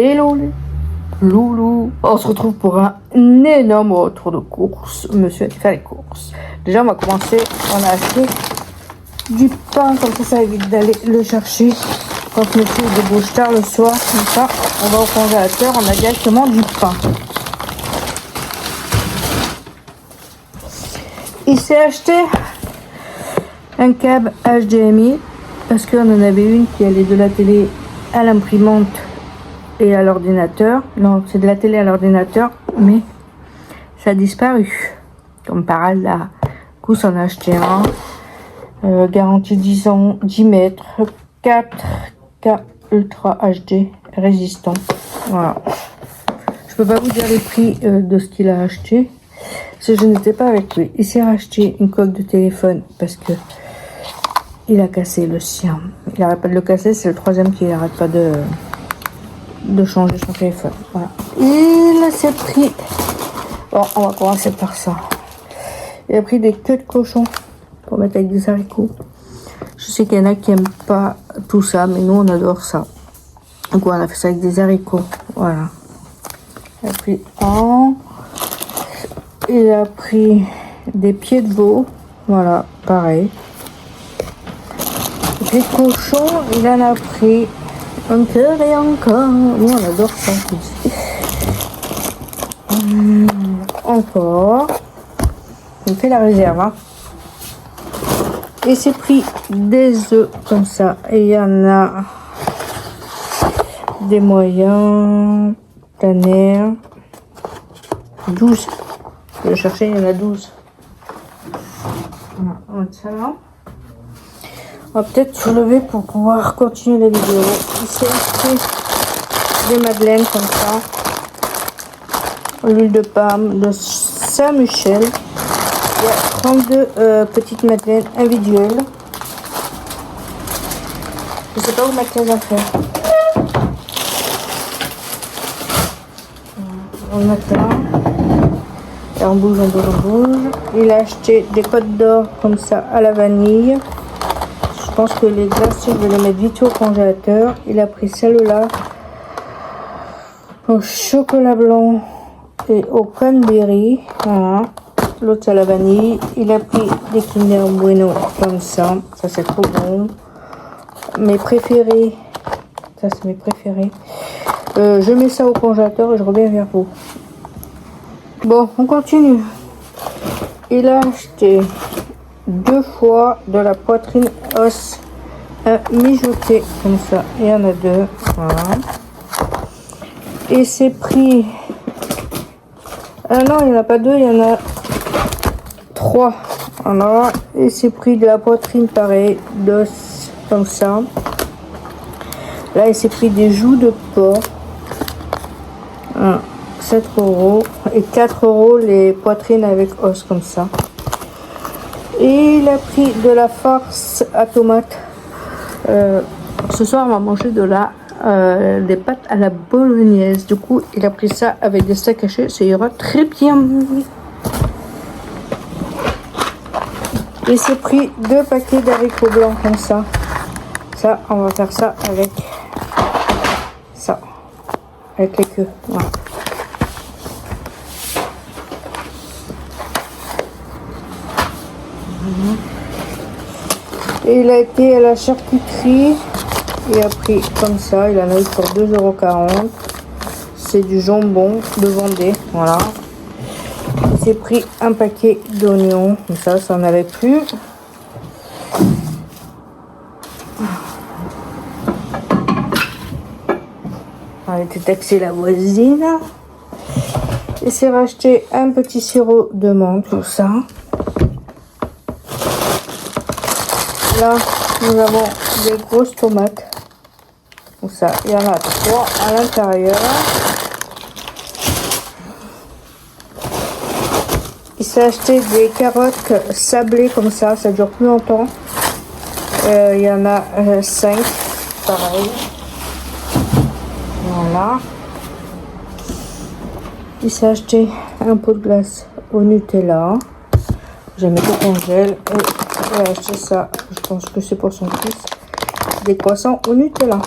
Hello les loulous, on se retrouve pour un énorme retour de course. Monsieur a été faire les courses. Déjà on va commencer, on a acheté du pain, comme ça évite d'aller le chercher quand monsieur débauche tard le soir. Comme ça on va au congélateur, on a directement du pain. Il s'est acheté un câble HDMI parce qu'on en avait une qui allait de la télé à l'imprimante et à l'ordinateur. Non, c'est de la télé à l'ordinateur, mais ça a disparu. Comme par hasard. Du coup, on a acheté un. Garantie 10 ans, 10 mètres, 4K Ultra HD résistant. Voilà. Je peux pas vous dire les prix de ce qu'il a acheté. Parce que je n'étais pas avec lui. Il s'est racheté une coque de téléphone parce que il a cassé le sien. Il n'arrête pas de le casser, c'est le troisième qui n'arrête pas de changer son téléphone. Voilà. Il s'est pris... Bon, on va commencer par ça. Il a pris des queues de cochon pour mettre avec des haricots. Je sais qu'il y en a qui n'aiment pas tout ça, mais nous on adore ça. Donc on a fait ça avec des haricots. Voilà. Il a pris un. Il a pris des pieds de veau. Voilà, pareil. Des cochons, il en a pris encore et encore. Nous, on adore ça. Encore. On fait la réserve. Hein. Et c'est pris des œufs comme ça. Et il y en a des moyens. Tanner. 12. Je vais chercher, il y en a 12. Voilà, on va ça là. On va peut-être se lever pour pouvoir continuer la vidéo. Ici, des madeleines comme ça. L'huile de palme de Saint-Michel. Il y a 32 petites madeleines individuelles. Je ne sais pas où mettre les affaires. On va mettre là. Et on bouge, on bouge, on bouge. Il a acheté des côtes d'or comme ça à la vanille. Je pense que les glaces, je vais les mettre vite au congélateur. Il a pris celle-là au chocolat blanc et au cranberry. Voilà. L'autre à la vanille. Il a pris des Kinder Bueno comme ça. Ça, c'est trop bon. Mes préférés. Ça, c'est mes préférés. Je mets ça au congélateur et je reviens vers vous. Bon, on continue. Il a acheté 2 fois de la poitrine os mijoté comme ça. Il y en a 2. Voilà. Et c'est pris... Ah non, il n'y en a pas 2, il y en a 3. Voilà. Et c'est pris de la poitrine pareil, d'os comme ça. Là, il s'est pris des joues de porc. 7 € et 4 € les poitrines avec os comme ça. Et il a pris de la farce à tomate. Ce soir, on va manger des pâtes à la bolognaise. Du coup, il a pris ça avec des steaks hachés. Ça ira très bien. Et c'est pris 2 paquets d'haricots blancs comme ça. Ça, on va faire ça avec ça. Avec les queues. Voilà. Et il a été à la charcuterie. Il a pris comme ça. Il en a eu pour 2,40 €. C'est du jambon de Vendée. Voilà. Il s'est pris un paquet d'oignons. Comme ça n'en avait plus. On a été taxer la voisine. Il s'est racheté un petit sirop de menthe. Tout ça. Là, nous avons des grosses tomates. Comme ça, il y en a 3 à l'intérieur. Il s'est acheté des carottes sablées comme ça dure plus longtemps. Il y en a 5, pareil. Voilà. Il s'est acheté un pot de glace au Nutella. Je vais mettre au congèle. Il a acheté ça, je pense que c'est pour son fils. Des croissants au Nutella.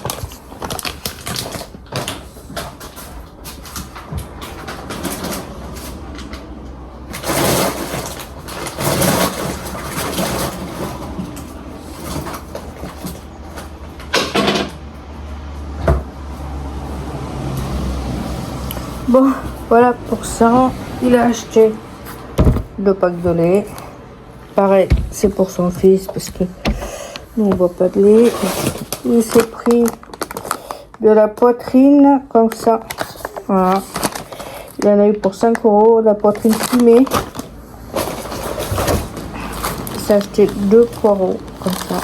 Bon, voilà pour ça. Il a acheté 2 packs de lait. Pareil, c'est pour son fils parce que nous on boit pas de lait. Il s'est pris de la poitrine comme ça. Voilà. Il en a eu pour 5 €, la poitrine fumée. Il s'est acheté 2 poireaux comme ça.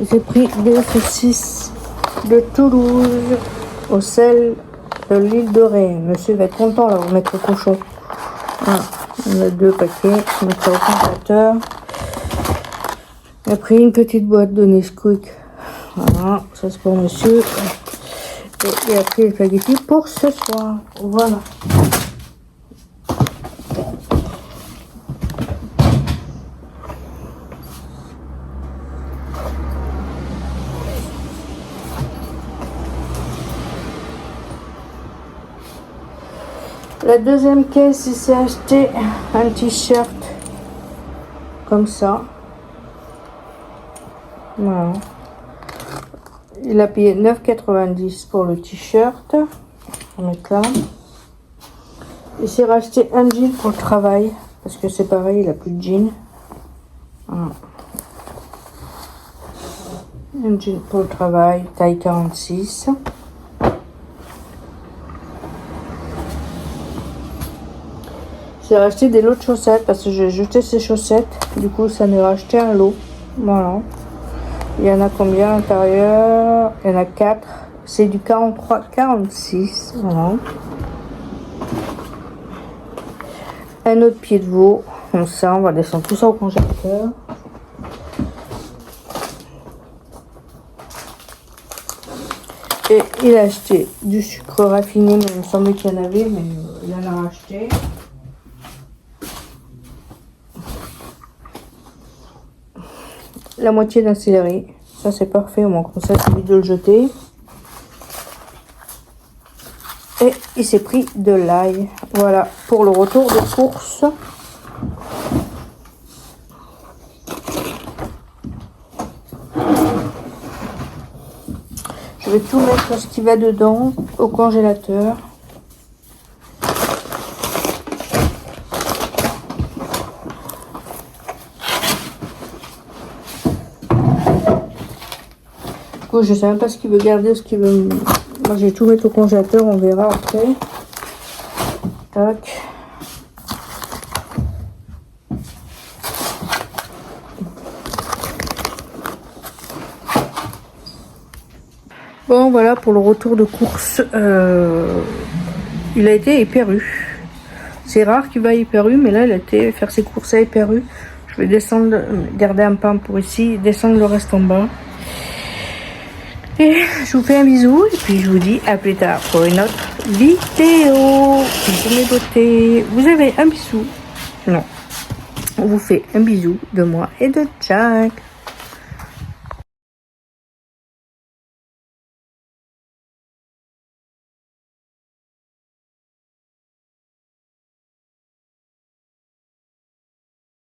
Il s'est pris des saucisses de Toulouse au sel de l'île de Ré. Monsieur va être content là, vous mettre au cochon. Voilà. On a 2 paquets, on met ça au congélateur. Il a pris une petite boîte de Nesquik. Voilà, ça c'est pour monsieur. Et il a pris les spaghettis pour ce soir. Voilà. La deuxième caisse, il s'est acheté un t-shirt comme ça. Voilà. Il a payé 9,90 € pour le t-shirt. On va mettre là. Il s'est racheté un jean pour le travail. Parce que c'est pareil, il a plus de jean. Voilà. Un jean pour le travail, taille 46. J'ai racheté des lots de chaussettes parce que j'ai jeté ces chaussettes. Du coup, ça m'est racheté un lot. Voilà. Il y en a combien à l'intérieur? Il y en a 4. C'est du 43-46. Voilà. Un autre pied de veau. Comme ça, on va descendre tout ça au congélateur. Et il a acheté du sucre raffiné, mais il me semblait qu'il y en avait, mais il en a racheté. La moitié d'un céleri. Ça, c'est parfait. Au moins, comme ça, c'est vite de le jeter. Et il s'est pris de l'ail. Voilà, pour le retour de course. Je vais tout mettre ce qui va dedans au congélateur. Je sais même pas ce qu'il veut garder, ce qu'il veut. Moi, je vais tout mettre au congélateur, on verra après. Tac. Bon, voilà pour le retour de course. Il a été hyper eu. C'est rare qu'il va hyper u, mais là, il a été faire ses courses à hyper u. Je vais descendre, garder un pain pour ici, descendre le reste en bas. Et je vous fais un bisou et puis je vous dis à plus tard pour une autre vidéo. Bisous mes beautés. Vous avez un bisou? Non. On vous fait un bisou de moi et de Jack.